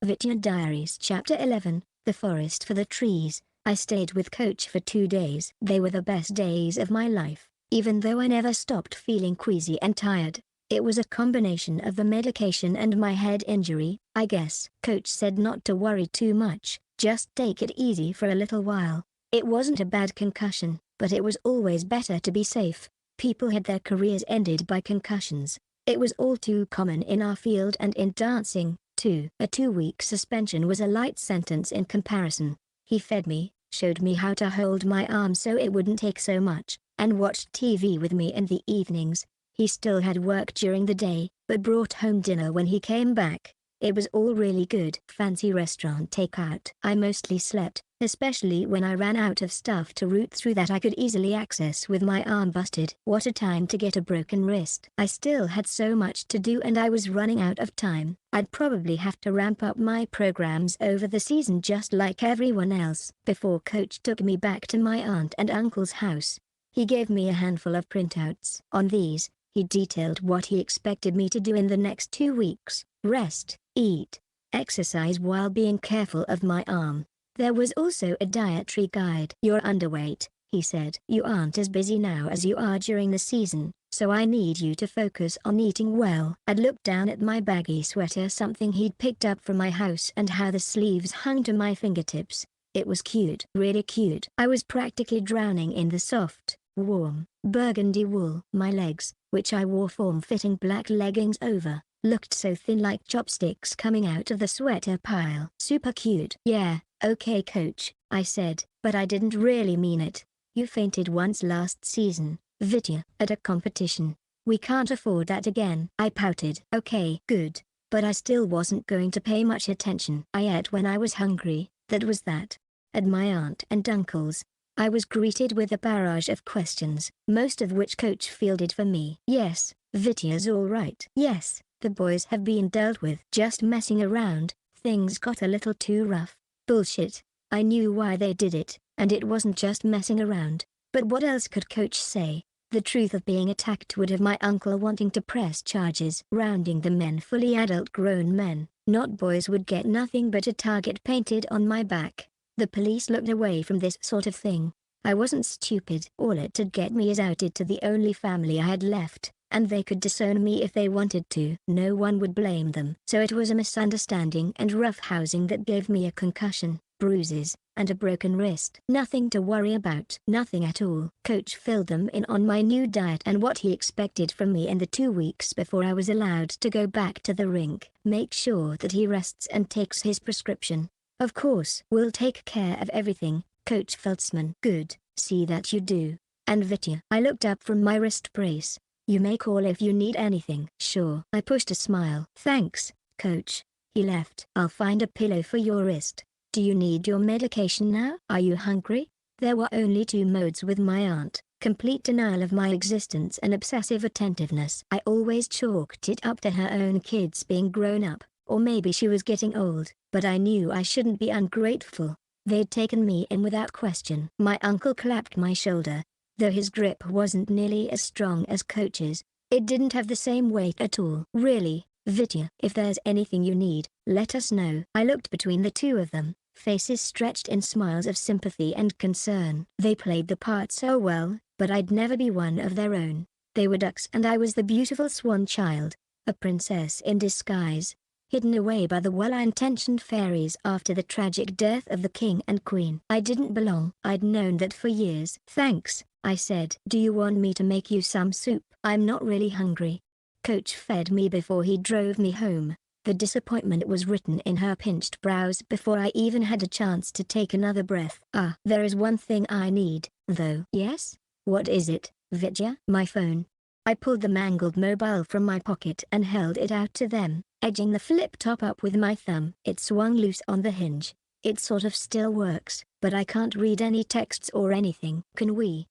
Vitya Diaries Chapter 11, The Forest for the Trees. I stayed with Coach for 2 days. They were the best days of my life, even though I never stopped feeling queasy and tired. It was a combination of the medication and my head injury, I guess. Coach said not to worry too much, just take it easy for a little while. It wasn't a bad concussion, but it was always better to be safe. People had their careers ended by concussions. It was all too common in our field and in dancing, too. A 2-week suspension was a light sentence in comparison. He fed me, showed me how to hold my arm so it wouldn't take so much, and watched TV with me in the evenings. He still had work during the day, but brought home dinner when he came back. It was all really good. Fancy restaurant takeout. I mostly slept, especially when I ran out of stuff to root through that I could easily access with my arm busted. What a time to get a broken wrist. I still had so much to do and I was running out of time. I'd probably have to ramp up my programs over the season just like everyone else. Before Coach took me back to my aunt and uncle's house, he gave me a handful of printouts. On these, he detailed what he expected me to do in the next 2 weeks. Rest, eat, exercise while being careful of my arm. There was also a dietary guide. You're underweight, he said. You aren't as busy now as you are during the season, so I need you to focus on eating well. I'd looked down at my baggy sweater, something he'd picked up from my house, and how the sleeves hung to my fingertips. It was cute, really cute. I was practically drowning in the soft, warm, burgundy wool. My legs, which I wore form-fitting black leggings over, looked so thin like chopsticks coming out of the sweater pile. Super cute. Yeah, okay Coach, I said, but I didn't really mean it. You fainted once last season, Vitya, at a competition. We can't afford that again. I pouted. Okay, good, but I still wasn't going to pay much attention. I ate when I was hungry, that was that. At my aunt and uncle's, I was greeted with a barrage of questions, most of which Coach fielded for me. Yes, Vitya's all right. Yes, the boys have been dealt with. Just messing around, things got a little too rough. Bullshit. I knew why they did it, and it wasn't just messing around. But what else could Coach say? The truth of being attacked would have my uncle wanting to press charges. Rounding the men, fully adult grown men, not boys, would get nothing but a target painted on my back. The police looked away from this sort of thing. I wasn't stupid. All it'd get me is outed to the only family I had left, and they could disown me if they wanted to. No one would blame them. So it was a misunderstanding and roughhousing that gave me a concussion, bruises, and a broken wrist. Nothing to worry about. Nothing at all. Coach filled them in on my new diet and what he expected from me in the 2 weeks before I was allowed to go back to the rink. Make sure that he rests and takes his prescription. Of course. We'll take care of everything, Coach Feltzman. Good, see that you do. And Vitya. I looked up from my wrist brace. You may call if you need anything. Sure. I pushed a smile. Thanks, Coach. He left. I'll find a pillow for your wrist. Do you need your medication now? Are you hungry? There were only 2 modes with my aunt: complete denial of my existence and obsessive attentiveness. I always chalked it up to her own kids being grown up, or maybe she was getting old, but I knew I shouldn't be ungrateful. They'd taken me in without question. My uncle clapped my shoulder. Though his grip wasn't nearly as strong as Coach's, it didn't have the same weight at all. Really, Vitya, if there's anything you need, let us know. I looked between the 2 of them, faces stretched in smiles of sympathy and concern. They played the part so well, but I'd never be one of their own. They were ducks and I was the beautiful swan child, a princess in disguise, hidden away by the well-intentioned fairies after the tragic death of the king and queen. I didn't belong. I'd known that for years. Thanks, I said. Do you want me to make you some soup? I'm not really hungry. Coach fed me before he drove me home. The disappointment was written in her pinched brows before I even had a chance to take another breath. There is one thing I need, though. Yes? What is it, Vitya? My phone. I pulled the mangled mobile from my pocket and held it out to them, edging the flip top up with my thumb. It swung loose on the hinge. It sort of still works, but I can't read any texts or anything. Can we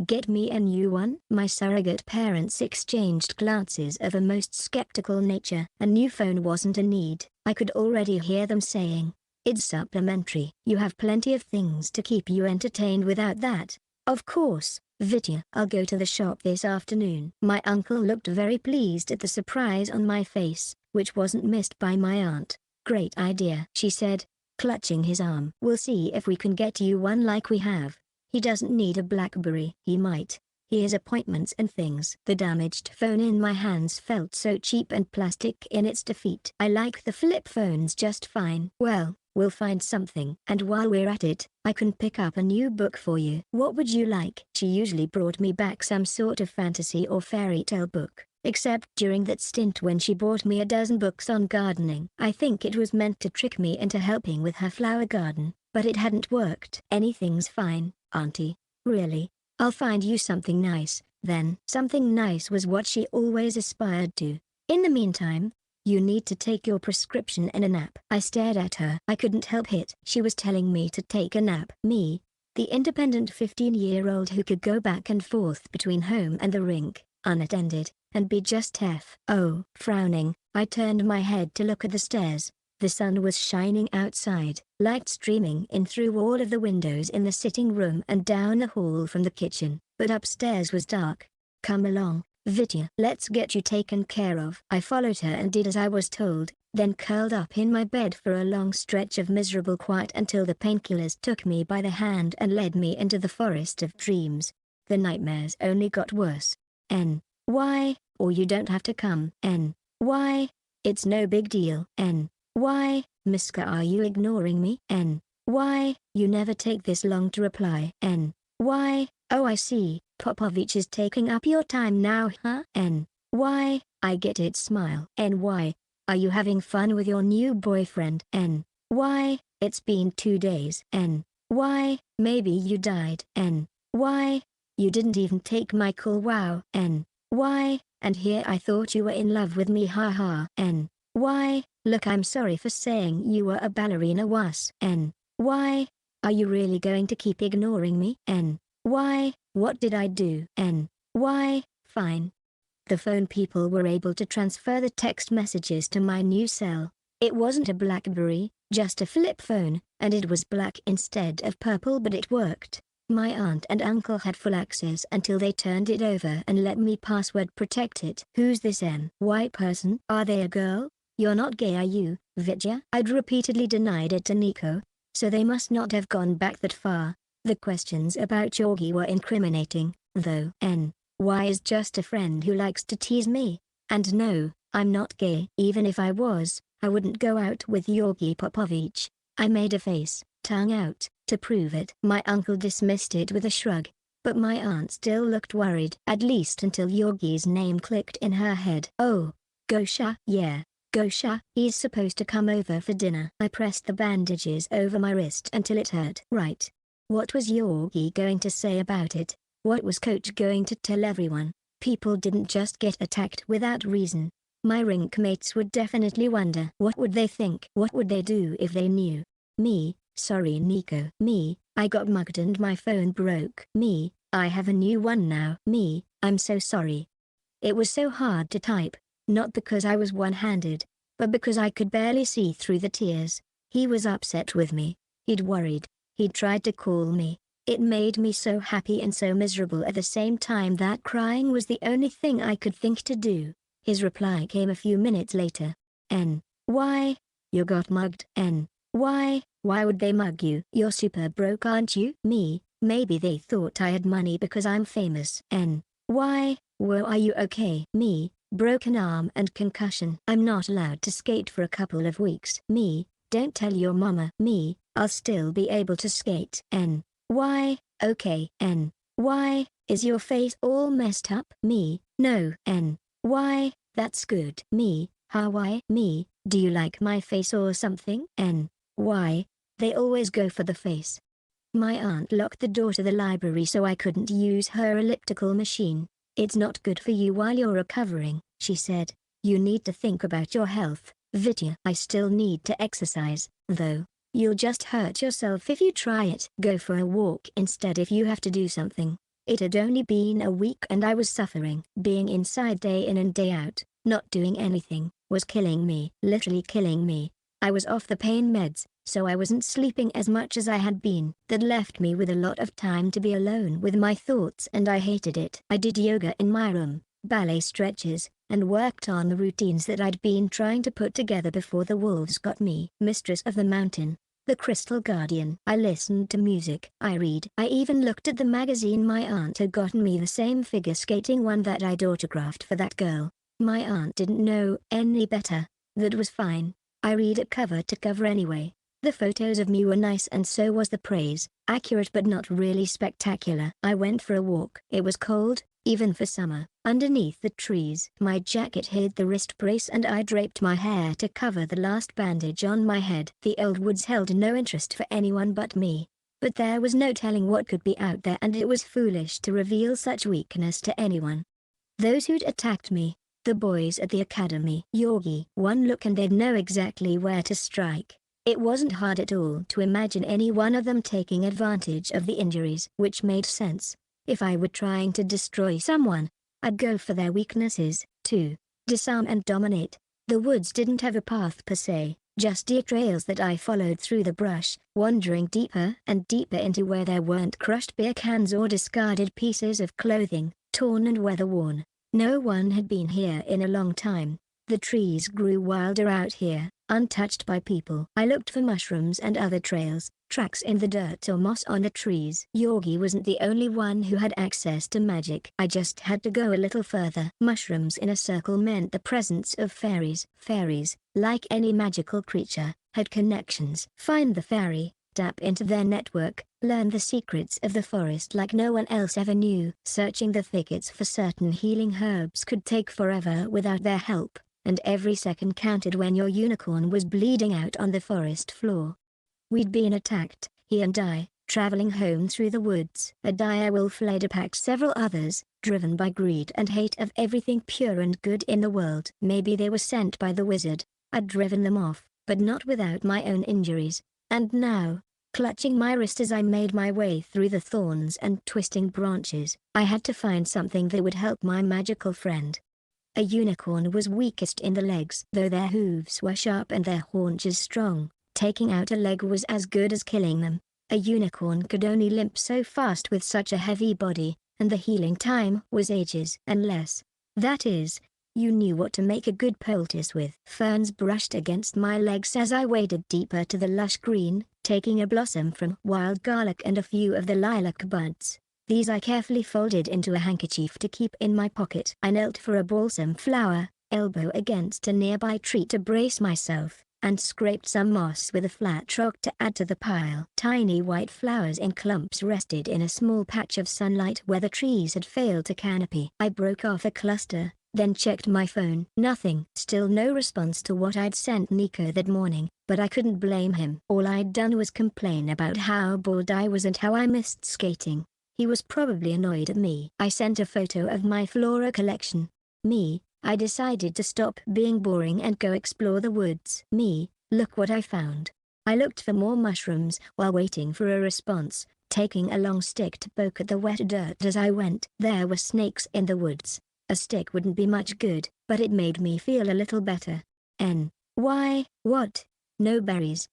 get me a new one? My surrogate parents exchanged glances of a most skeptical nature. A new phone wasn't a need. I could already hear them saying, it's supplementary. You have plenty of things to keep you entertained without that. Of course, Vitya. I'll go to the shop this afternoon. My uncle looked very pleased at the surprise on my face, which wasn't missed by my aunt. Great idea, she said, clutching his arm. We'll see if we can get you one like we have. He doesn't need a BlackBerry. He might. He has appointments and things. The damaged phone in my hands felt so cheap and plastic in its defeat. I like the flip phones just fine. Well, we'll find something. And while we're at it, I can pick up a new book for you. What would you like? She usually brought me back some sort of fantasy or fairy tale book, except during that stint when she bought me a dozen books on gardening. I think it was meant to trick me into helping with her flower garden, but it hadn't worked. Anything's fine, Auntie. Really? I'll find you something nice, then. Something nice was what she always aspired to. In the meantime, you need to take your prescription and a nap. I stared at her. I couldn't help it. She was telling me to take a nap. Me, the independent 15-year-old who could go back and forth between home and the rink, unattended, and be just Oh. Frowning, I turned my head to look at the stairs. The sun was shining outside, light streaming in through all of the windows in the sitting room and down the hall from the kitchen, but upstairs was dark. Come along, Vitya. Let's get you taken care of. I followed her and did as I was told, then curled up in my bed for a long stretch of miserable quiet until the painkillers took me by the hand and led me into the forest of dreams. The nightmares only got worse. Why? Or you don't have to come. Why? It's no big deal. Why, Miska, are you ignoring me? Why? You never take this long to reply. Why? Oh, I see, Popovich is taking up your time now, huh? Why? I get it, smile. Why? Are you having fun with your new boyfriend? Why? It's been 2 days. Why? Maybe you died. Why? You didn't even take my call, wow. Why? And here I thought you were in love with me, haha. Why? Look, I'm sorry for saying you were a ballerina was. Why? Are you really going to keep ignoring me? Why? What did I do? Why? Fine. The phone people were able to transfer the text messages to my new cell. It wasn't a BlackBerry, just a flip phone, and it was black instead of purple, but it worked. My aunt and uncle had full access until they turned it over and let me password protect it. Who's this white person? Are they a girl? You're not gay, are you, Vitya? I'd repeatedly denied it to Nico, so they must not have gone back that far. The questions about Yorgi were incriminating, though. Why is just a friend who likes to tease me. And no, I'm not gay. Even if I was, I wouldn't go out with Yorgi Popovich. I made a face, tongue out, to prove it. My uncle dismissed it with a shrug, but my aunt still looked worried. At least until Yorgi's name clicked in her head. Oh, Gosha. Yeah, Gosha. He's supposed to come over for dinner. I pressed the bandages over my wrist until it hurt. Right. What was Yorgi going to say about it? What was Coach going to tell everyone? People didn't just get attacked without reason. My rink mates would definitely wonder. What would they think? What would they do if they knew? Me, sorry Nico. Me, I got mugged and my phone broke. Me, I have a new one now. Me, I'm so sorry. It was so hard to type, not because I was one-handed, but because I could barely see through the tears. He was upset with me. He'd worried. He'd tried to call me. It made me so happy and so miserable at the same time that crying was the only thing I could think to do. His reply came a few minutes later. Why? You got mugged. Why? Why would they mug you? You're super broke, aren't you? Me, maybe they thought I had money because I'm famous. Why? Whoa, are you okay? Me, broken arm and concussion. I'm not allowed to skate for a couple of weeks. Me, don't tell your mama. Me, I'll still be able to skate. Why? Okay. Why? Is your face all messed up? Me, no. Why? That's good. Me, how why? Me, do you like my face or something? Why? They always go for the face. My aunt locked the door to the library so I couldn't use her elliptical machine. It's not good for you while you're recovering, she said. You need to think about your health, Vitya. I still need to exercise, though. You'll just hurt yourself if you try it. Go for a walk instead if you have to do something. It had only been a week and I was suffering. Being inside day in and day out, not doing anything, was killing me. Literally killing me. I was off the pain meds, so I wasn't sleeping as much as I had been. That left me with a lot of time to be alone with my thoughts and I hated it. I did yoga in my room, ballet stretches, and worked on the routines that I'd been trying to put together before the wolves got me. Mistress of the Mountain, the Crystal Guardian. I listened to music. I read. I even looked at the magazine my aunt had gotten me, the same figure skating one that I'd autographed for that girl. My aunt didn't know any better. That was fine. I read it cover to cover anyway. The photos of me were nice and so was the praise, accurate but not really spectacular. I went for a walk. It was cold, even for summer. Underneath the trees, my jacket hid the wrist brace and I draped my hair to cover the last bandage on my head. The old woods held no interest for anyone but me. But there was no telling what could be out there, and it was foolish to reveal such weakness to anyone. Those who'd attacked me, the boys at the academy. Yogi. One look and they'd know exactly where to strike. It wasn't hard at all to imagine any one of them taking advantage of the injuries. Which made sense. If I were trying to destroy someone, I'd go for their weaknesses, too. Disarm and dominate. The woods didn't have a path per se, just deer trails that I followed through the brush, wandering deeper and deeper into where there weren't crushed beer cans or discarded pieces of clothing, torn and weather-worn. No one had been here in a long time. The trees grew wilder out here, untouched by people. I looked for mushrooms and other trails, tracks in the dirt or moss on the trees. Yogi wasn't the only one who had access to magic. I just had to go a little further. Mushrooms in a circle meant the presence of fairies. Fairies, like any magical creature, had connections. Find the fairy, tap into their network, learn the secrets of the forest like no one else ever knew. Searching the thickets for certain healing herbs could take forever without their help, and every second counted when your unicorn was bleeding out on the forest floor. We'd been attacked, he and I, traveling home through the woods. A dire wolf later packed several others, driven by greed and hate of everything pure and good in the world. Maybe they were sent by the wizard. I'd driven them off, but not without my own injuries. And now, clutching my wrist as I made my way through the thorns and twisting branches, I had to find something that would help my magical friend. A unicorn was weakest in the legs. Though their hooves were sharp and their haunches strong, taking out a leg was as good as killing them. A unicorn could only limp so fast with such a heavy body, and the healing time was ages. Unless, that is, you knew what to make a good poultice with. Ferns brushed against my legs as I waded deeper to the lush green, taking a blossom from wild garlic and a few of the lilac buds. These I carefully folded into a handkerchief to keep in my pocket. I knelt for a balsam flower, elbow against a nearby tree to brace myself, and scraped some moss with a flat rock to add to the pile. Tiny white flowers in clumps rested in a small patch of sunlight where the trees had failed to canopy. I broke off a cluster, then checked my phone. Nothing. Still no response to what I'd sent Nico that morning, but I couldn't blame him. All I'd done was complain about how bored I was and how I missed skating. He was probably annoyed at me. I sent a photo of my flora collection. I decided to stop being boring and go explore the woods. Look what I found. I looked for more mushrooms while waiting for a response, taking a long stick to poke at the wet dirt as I went. There were snakes in the woods. A stick wouldn't be much good, but it made me feel a little better. What? No berries.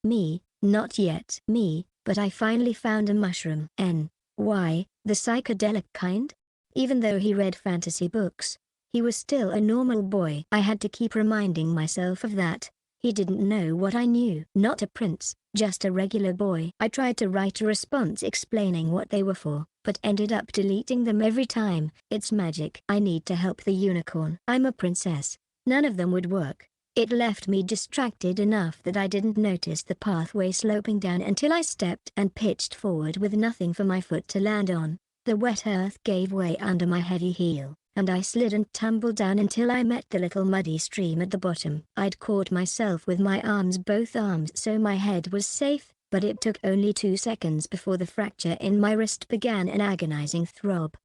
Not yet. But I finally found a mushroom. The psychedelic kind? Even though he read fantasy books, he was still a normal boy. I had to keep reminding myself of that. He didn't know what I knew. Not a prince, just a regular boy. I tried to write a response explaining what they were for, but ended up deleting them every time. It's magic. I need to help the unicorn. I'm a princess. None of them would work. It left me distracted enough that I didn't notice the pathway sloping down until I stepped and pitched forward with nothing for my foot to land on. The wet earth gave way under my heavy heel, and I slid and tumbled down until I met the little muddy stream at the bottom. I'd caught myself with my both arms so my head was safe, but it took only 2 seconds before the fracture in my wrist began an agonizing throb.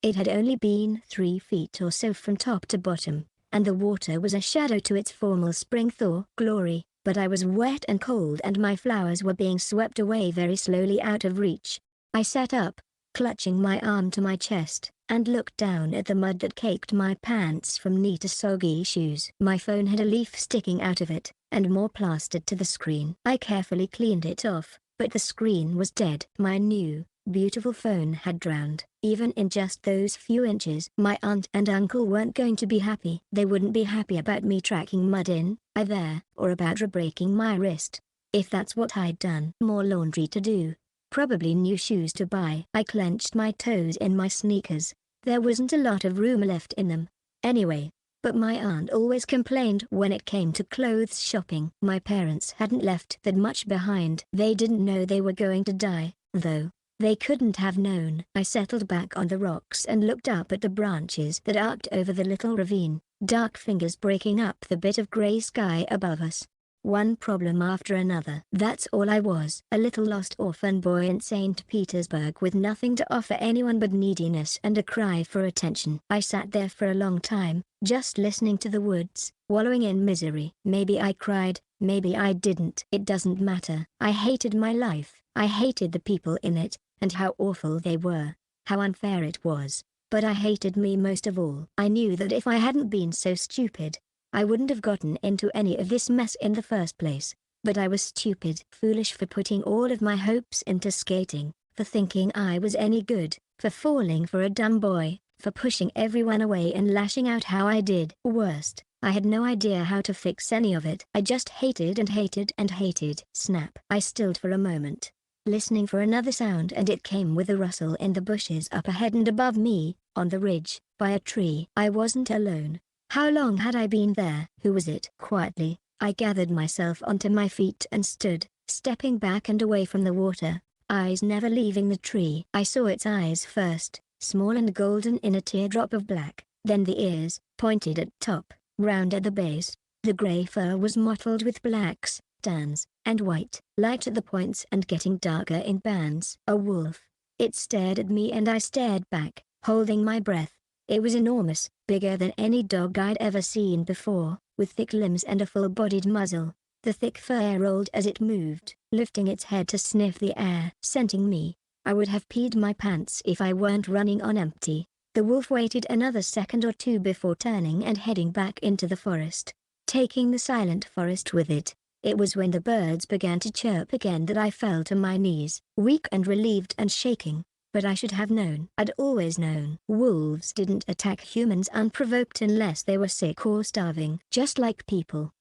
It had only been 3 feet or so from top to bottom, and the water was a shadow to its formal spring thaw glory, but I was wet and cold and my flowers were being swept away very slowly out of reach. I sat up, clutching my arm to my chest, and looked down at the mud that caked my pants from knee to soggy shoes. My phone had a leaf sticking out of it, and more plastered to the screen. I carefully cleaned it off, but the screen was dead. My new, beautiful phone had drowned. Even in just those few inches, my aunt and uncle weren't going to be happy. They wouldn't be happy about me tracking mud in there, or about breaking my wrist. If that's what I'd done. More laundry to do. Probably new shoes to buy. I clenched my toes in my sneakers. There wasn't a lot of room left in them. Anyway. But my aunt always complained when it came to clothes shopping. My parents hadn't left that much behind. They didn't know they were going to die, though. They couldn't have known. I settled back on the rocks and looked up at the branches that arced over the little ravine, dark fingers breaking up the bit of gray sky above us. One problem after another. That's all I was. A little lost orphan boy in St. Petersburg with nothing to offer anyone but neediness and a cry for attention. I sat there for a long time, just listening to the woods, wallowing in misery. Maybe I cried, maybe I didn't. It doesn't matter. I hated my life. I hated the people in it, and how awful they were. How unfair it was. But I hated me most of all. I knew that if I hadn't been so stupid, I wouldn't have gotten into any of this mess in the first place. But I was stupid, foolish for putting all of my hopes into skating, for thinking I was any good, for falling for a dumb boy, for pushing everyone away and lashing out how I did. Worst, I had no idea how to fix any of it. I just hated and hated and hated. Snap. I stilled for a moment, listening for another sound, and it came with a rustle in the bushes up ahead and above me, on the ridge, by a tree. I wasn't alone. How long had I been there? Who was it? Quietly, I gathered myself onto my feet and stood, stepping back and away from the water, eyes never leaving the tree. I saw its eyes first, small and golden in a teardrop of black, then the ears, pointed at top, round at the base. The gray fur was mottled with blacks, tans, and white, light at the points and getting darker in bands. A wolf. It stared at me and I stared back, holding my breath. It was enormous, bigger than any dog I'd ever seen before, with thick limbs and a full-bodied muzzle. The thick fur rolled as it moved, lifting its head to sniff the air. Scenting me. I would have peed my pants if I weren't running on empty. The wolf waited another second or two before turning and heading back into the forest, taking the silent forest with it. It was when the birds began to chirp again that I fell to my knees, weak and relieved and shaking. But I should have known. I'd always known. Wolves didn't attack humans unprovoked unless they were sick or starving. Just like people,